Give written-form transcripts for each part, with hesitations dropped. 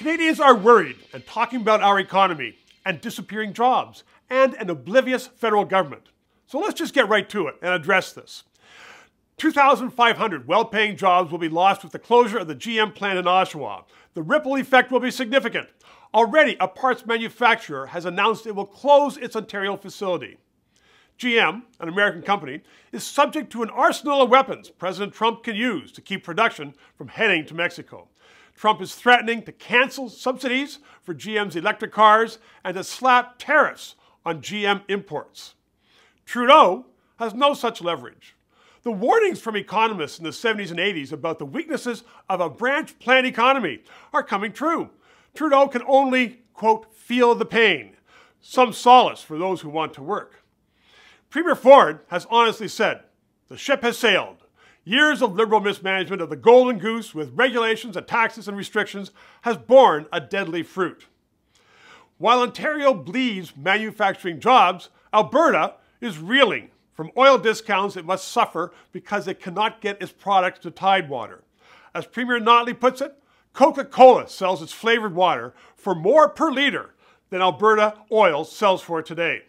Canadians are worried and talking about our economy and disappearing jobs and an oblivious federal government. So let's just get right to it and address this. 2,500 well-paying jobs will be lost with the closure of the GM plant in Oshawa. The ripple effect will be significant. Already, a parts manufacturer has announced it will close its Ontario facility. GM, an American company, is subject to an arsenal of weapons President Trump can use to keep production from heading to Mexico. Trump is threatening to cancel subsidies for GM's electric cars and to slap tariffs on GM imports. Trudeau has no such leverage. The warnings from economists in the 70s and 80s about the weaknesses of a branch plant economy are coming true. Trudeau can only, quote, feel the pain. Some solace for those who want to work. Premier Ford has honestly said, the ship has sailed. Years of Liberal mismanagement of the golden goose with regulations and taxes and restrictions has borne a deadly fruit. While Ontario bleeds manufacturing jobs, Alberta is reeling from oil discounts it must suffer because it cannot get its products to Tidewater. As Premier Notley puts it, Coca-Cola sells its flavored water for more per litre than Alberta oil sells for today.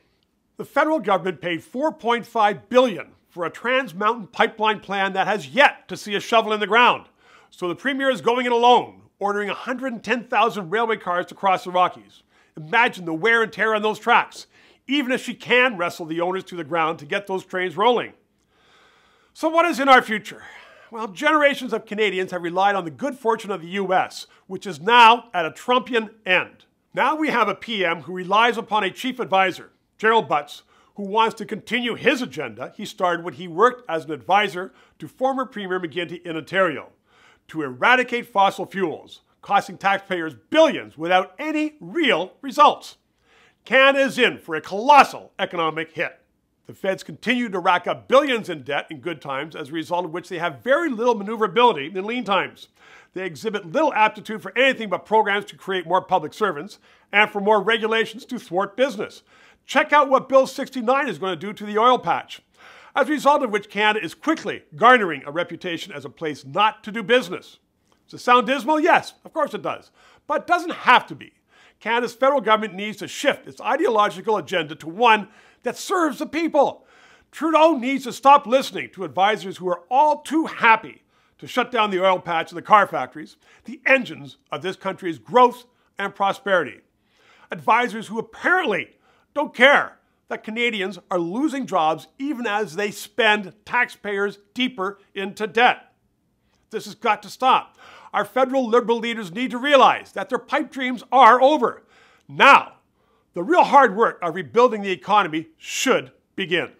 The federal government paid $4.5 billion for a Trans Mountain pipeline plan that has yet to see a shovel in the ground. So the Premier is going it alone, ordering 110,000 railway cars to cross the Rockies. Imagine the wear and tear on those tracks, even if she can wrestle the owners to the ground to get those trains rolling. So what is in our future? Well, generations of Canadians have relied on the good fortune of the US, which is now at a Trumpian end. Now we have a PM who relies upon a chief advisor, Gerald Butts, who wants to continue his agenda he started when he worked as an advisor to former Premier McGuinty in Ontario, to eradicate fossil fuels, costing taxpayers billions without any real results. Canada is in for a colossal economic hit. The feds continue to rack up billions in debt in good times, as a result of which they have very little maneuverability in lean times. They exhibit little aptitude for anything but programs to create more public servants and for more regulations to thwart business. Check out what Bill 69 is going to do to the oil patch, as a result of which Canada is quickly garnering a reputation as a place not to do business. Does it sound dismal? Yes, of course it does. But it doesn't have to be. Canada's federal government needs to shift its ideological agenda to one that serves the people. Trudeau needs to stop listening to advisors who are all too happy to shut down the oil patch and the car factories, the engines of this country's growth and prosperity. Advisors who apparently don't care that Canadians are losing jobs even as they spend taxpayers deeper into debt. This has got to stop. Our federal Liberal leaders need to realize that their pipe dreams are over. Now, the real hard work of rebuilding the economy should begin.